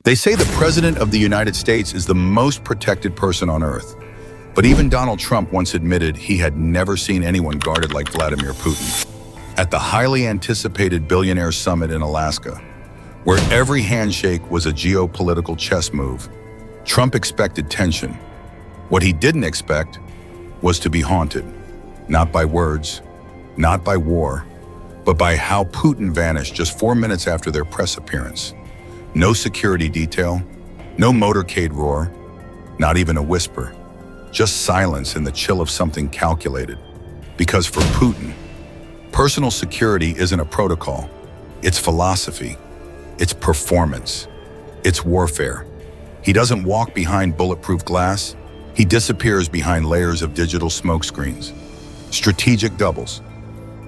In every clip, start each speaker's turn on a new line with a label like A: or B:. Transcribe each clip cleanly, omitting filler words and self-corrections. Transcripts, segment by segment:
A: They say the President of the United States is the most protected person on Earth. But even Donald Trump once admitted he had never seen anyone guarded like Vladimir Putin. At the highly anticipated Billionaire Summit in Alaska, where every handshake was a geopolitical chess move, Trump expected tension. What he didn't expect was to be haunted, not by words, not by war, but by how Putin vanished just 4 minutes after their press appearance. No security detail, no motorcade roar, not even a whisper, just silence and the chill of something calculated. Because for Putin, personal security isn't a protocol, it's philosophy, it's performance, it's warfare. He doesn't walk behind bulletproof glass, he disappears behind layers of digital smokescreens, strategic doubles,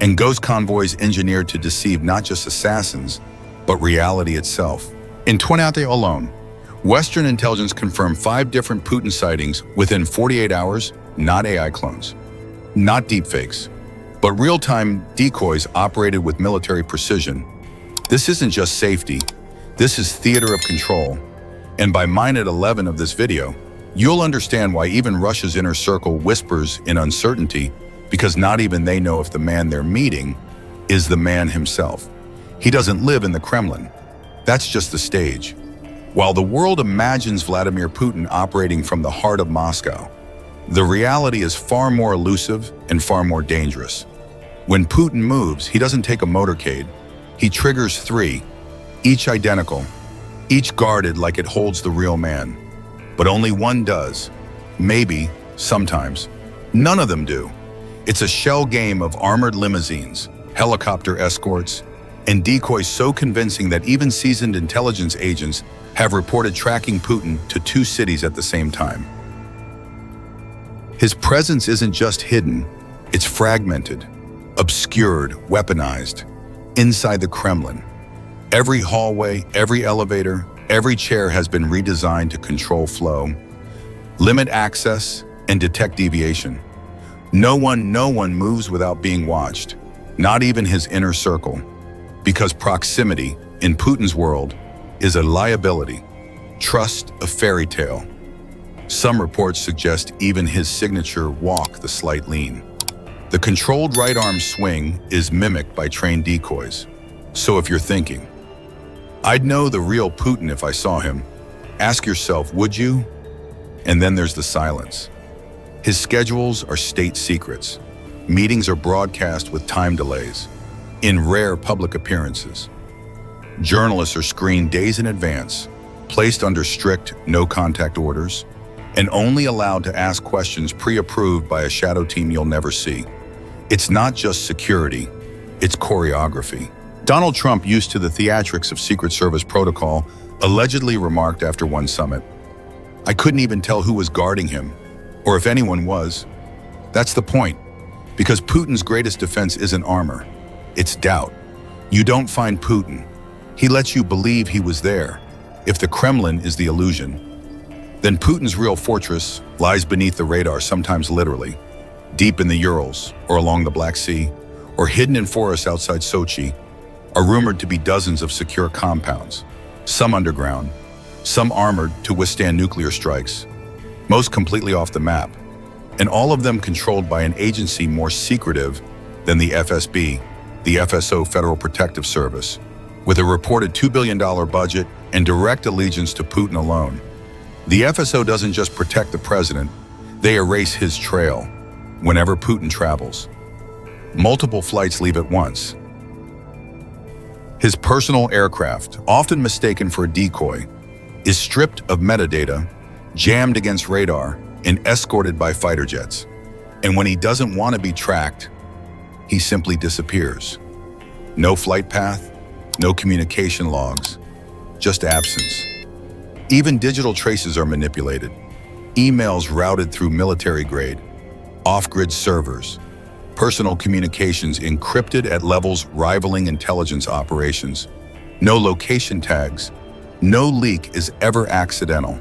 A: and ghost convoys engineered to deceive not just assassins, but reality itself. In 2020 alone, Western intelligence confirmed 5 different Putin sightings within 48 hours, not AI clones, not deepfakes, but real-time decoys operated with military precision. This isn't just safety, this is theater of control. And by minute 11 of this video, you'll understand why even Russia's inner circle whispers in uncertainty, because not even they know if the man they're meeting is the man himself. He doesn't live in the Kremlin. That's just the stage. While the world imagines Vladimir Putin operating from the heart of Moscow, the reality is far more elusive and far more dangerous. When Putin moves, he doesn't take a motorcade. He triggers 3, each identical, each guarded like it holds the real man. But only one does. Maybe, sometimes. None of them do. It's a shell game of armored limousines, helicopter escorts, and decoys so convincing that even seasoned intelligence agents have reported tracking Putin to 2 cities at the same time. His presence isn't just hidden, it's fragmented, obscured, weaponized, inside the Kremlin. Every hallway, every elevator, every chair has been redesigned to control flow, limit access, and detect deviation. No one moves without being watched, not even his inner circle. Because proximity, in Putin's world, is a liability, trust a fairy tale. Some reports suggest even his signature walk, the slight lean. The controlled right arm swing is mimicked by trained decoys. So if you're thinking, I'd know the real Putin if I saw him, ask yourself, would you? And then there's the silence. His schedules are state secrets. Meetings are broadcast with time delays, in rare public appearances. Journalists are screened days in advance, placed under strict no-contact orders, and only allowed to ask questions pre-approved by a shadow team you'll never see. It's not just security, it's choreography. Donald Trump, used to the theatrics of Secret Service protocol, allegedly remarked after one summit, "I couldn't even tell who was guarding him, or if anyone was." That's the point, because Putin's greatest defense isn't armor, it's doubt. You don't find Putin. He lets you believe he was there. If the Kremlin is the illusion, then Putin's real fortress lies beneath the radar, sometimes literally, deep in the Urals or along the Black Sea, or hidden in forests outside Sochi, are rumored to be dozens of secure compounds, some underground, some armored to withstand nuclear strikes, most completely off the map, and all of them controlled by an agency more secretive than the FSB, the FSO Federal Protective Service, with a reported $2 billion budget and direct allegiance to Putin alone. The FSO doesn't just protect the president, they erase his trail whenever Putin travels. Multiple flights leave at once. His personal aircraft, often mistaken for a decoy, is stripped of metadata, jammed against radar, and escorted by fighter jets. And when he doesn't want to be tracked, he simply disappears. No flight path, no communication logs, just absence. Even digital traces are manipulated. Emails routed through military-grade, off-grid servers, personal communications encrypted at levels rivaling intelligence operations. No location tags, no leak is ever accidental.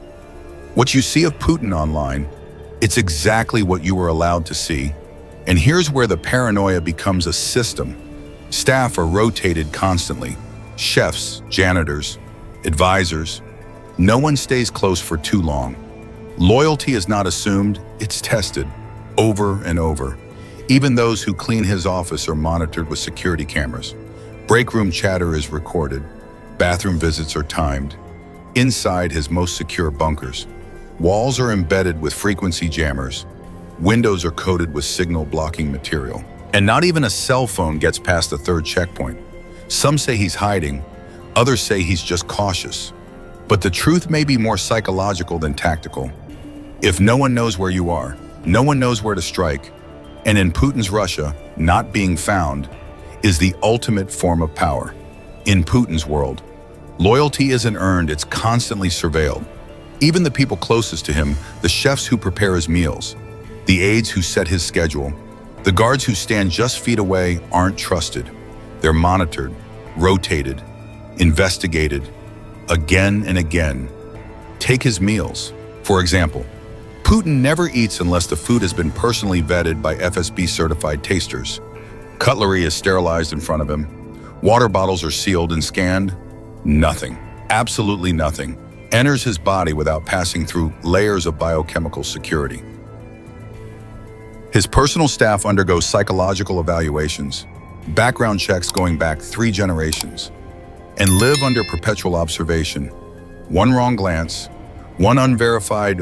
A: What you see of Putin online, it's exactly what you were allowed to see. And here's where the paranoia becomes a system. Staff are rotated constantly. Chefs, janitors, advisors, No one stays close for too long. Loyalty is not assumed, it's tested, over and over. Even those who clean his office are monitored with security cameras. Break room chatter is recorded. Bathroom visits are timed. Inside his most secure bunkers, walls are embedded with frequency jammers. Windows are coated with signal-blocking material. And not even a cell phone gets past the third checkpoint. Some say he's hiding, others say he's just cautious. But the truth may be more psychological than tactical. If no one knows where you are, no one knows where to strike. And in Putin's Russia, not being found is the ultimate form of power. In Putin's world, loyalty isn't earned, it's constantly surveilled. Even the people closest to him, the chefs who prepare his meals, the aides who set his schedule, the guards who stand just feet away aren't trusted. They're monitored, rotated, investigated, again and again. Take his meals, for example. Putin never eats unless the food has been personally vetted by FSB-certified tasters. Cutlery is sterilized in front of him. Water bottles are sealed and scanned. Nothing, absolutely nothing, enters his body without passing through layers of biochemical security. His personal staff undergoes psychological evaluations, background checks going back 3 generations, and live under perpetual observation. One wrong glance, one unverified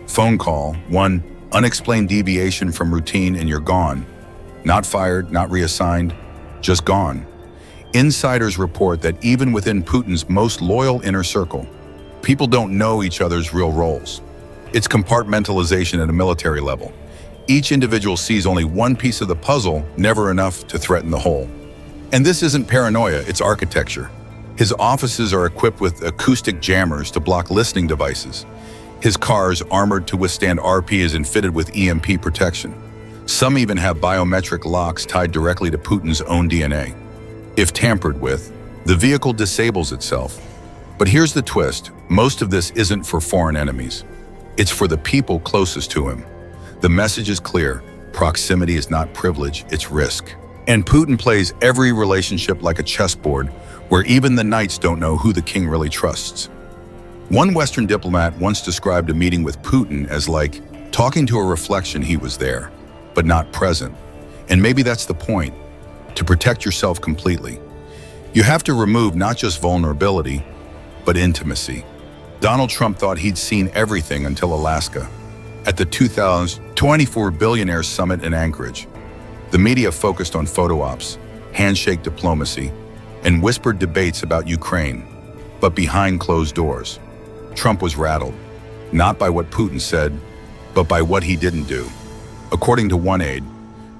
A: phone call, one unexplained deviation from routine, and you're gone. Not fired, not reassigned, just gone. Insiders report that even within Putin's most loyal inner circle, people don't know each other's real roles. It's compartmentalization at a military level. Each individual sees only one piece of the puzzle, never enough to threaten the whole. And this isn't paranoia, it's architecture. His offices are equipped with acoustic jammers to block listening devices. His cars, armored to withstand RPs and fitted with EMP protection. Some even have biometric locks tied directly to Putin's own DNA. If tampered with, the vehicle disables itself. But here's the twist, most of this isn't for foreign enemies. It's for the people closest to him. The message is clear, proximity is not privilege, it's risk. And Putin plays every relationship like a chessboard, where even the knights don't know who the king really trusts. One Western diplomat once described a meeting with Putin as like talking to a reflection. He was there, but not present. And maybe that's the point, to protect yourself completely. You have to remove not just vulnerability, but intimacy. Donald Trump thought he'd seen everything until Alaska. At the 2024 Billionaires Summit in Anchorage, the media focused on photo ops, handshake diplomacy, and whispered debates about Ukraine. But behind closed doors, Trump was rattled, not by what Putin said, but by what he didn't do. According to one aide,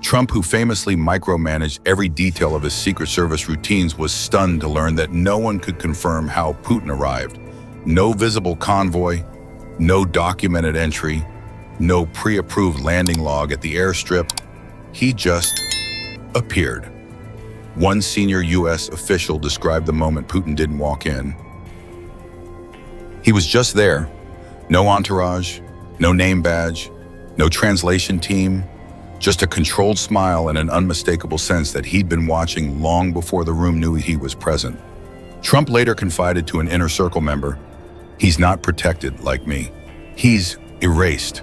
A: Trump, who famously micromanaged every detail of his Secret Service routines, was stunned to learn that no one could confirm how Putin arrived. No visible convoy, no documented entry, no pre-approved landing log at the airstrip. He just appeared. One senior U.S. official described the moment Putin didn't walk in. He was just there. No entourage, no name badge, no translation team, just a controlled smile and an unmistakable sense that he'd been watching long before the room knew he was present. Trump later confided to an inner circle member, "He's not protected like me. He's erased."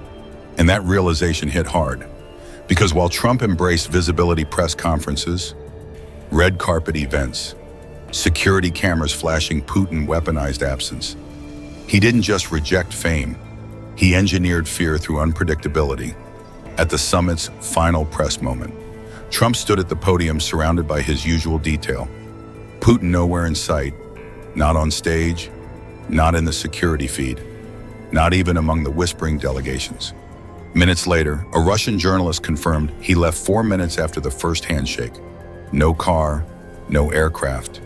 A: And that realization hit hard. Because while Trump embraced visibility press conferences, red carpet events, security cameras flashing Putin weaponized absence, he didn't just reject fame, he engineered fear through unpredictability. At the summit's final press moment, Trump stood at the podium surrounded by his usual detail. Putin nowhere in sight, not on stage, not in the security feed, not even among the whispering delegations. Minutes later, a Russian journalist confirmed he left 4 minutes after the first handshake. No car, no aircraft.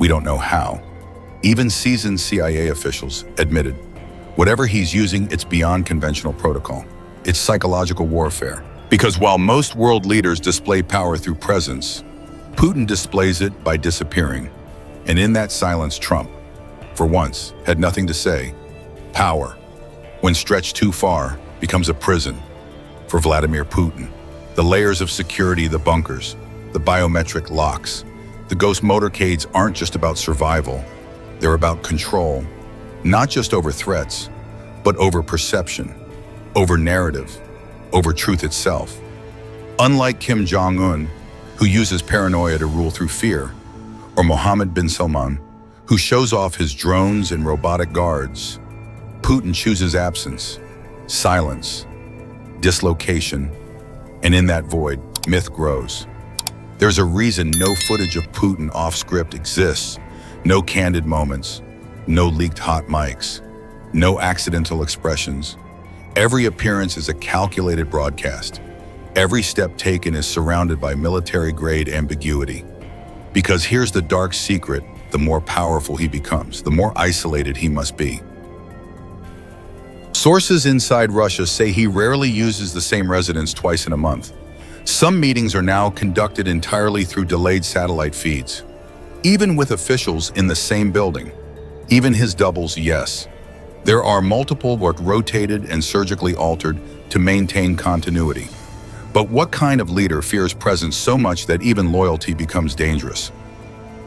A: We don't know how. Even seasoned CIA officials admitted, whatever he's using, it's beyond conventional protocol. It's psychological warfare. Because while most world leaders display power through presence, Putin displays it by disappearing. And in that silence, Trump, for once, had nothing to say. Power, when stretched too far, becomes a prison. For Vladimir Putin, the layers of security, the bunkers, the biometric locks, the ghost motorcades aren't just about survival. They're about control. not just over threats, but over perception, over narrative, over truth itself. Unlike Kim Jong-un, who uses paranoia to rule through fear, or Mohammed bin Salman, who shows off his drones and robotic guards, Putin chooses absence, silence, dislocation, and in that void, myth grows. There's a reason no footage of Putin off-script exists, no candid moments, no leaked hot mics, no accidental expressions. Every appearance is a calculated broadcast. Every step taken is surrounded by military-grade ambiguity. Because here's the dark secret: the more powerful he becomes, the more isolated he must be. Sources inside Russia say he rarely uses the same residence twice in a month. Some meetings are now conducted entirely through delayed satellite feeds. Even with officials in the same building, even his doubles, yes. There are multiple but rotated and surgically altered to maintain continuity. But what kind of leader fears presence so much that even loyalty becomes dangerous?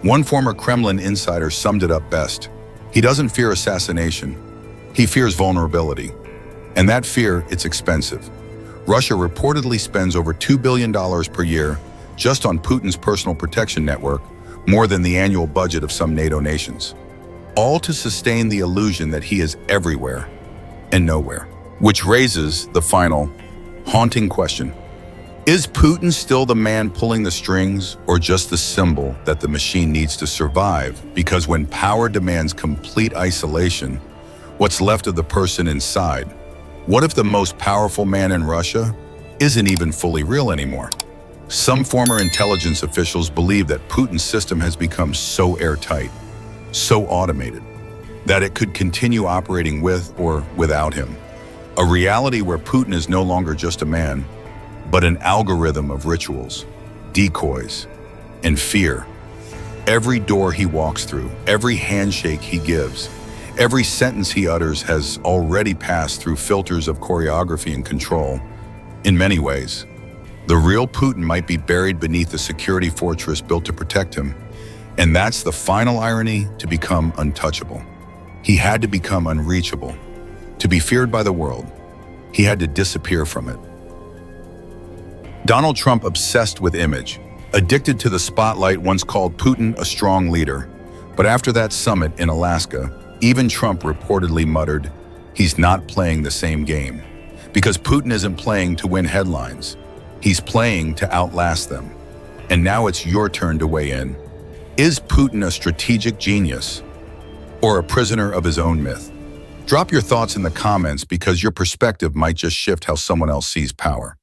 A: One former Kremlin insider summed it up best. He doesn't fear assassination. He fears vulnerability. And that fear, it's expensive. Russia reportedly spends over $2 billion per year just on Putin's personal protection network, more than the annual budget of some NATO nations. All to sustain the illusion that he is everywhere and nowhere. Which raises the final, haunting question. Is Putin still the man pulling the strings, or just the symbol that the machine needs to survive? Because when power demands complete isolation, what's left of the person inside? What if the most powerful man in Russia isn't even fully real anymore? Some former intelligence officials believe that Putin's system has become so airtight, so automated, that it could continue operating with or without him. A reality where Putin is no longer just a man, but an algorithm of rituals, decoys, and fear. Every door he walks through, every handshake he gives, every sentence he utters has already passed through filters of choreography and control. In many ways, the real Putin might be buried beneath the security fortress built to protect him. And that's the final irony: to become untouchable. He had to become unreachable. To be feared by the world, he had to disappear from it. Donald Trump, obsessed with image, addicted to the spotlight, once called Putin a strong leader. But after that summit in Alaska, even Trump reportedly muttered, he's not playing the same game. Because Putin isn't playing to win headlines. He's playing to outlast them. And now it's your turn to weigh in. Is Putin a strategic genius or a prisoner of his own myth? Drop your thoughts in the comments, because your perspective might just shift how someone else sees power.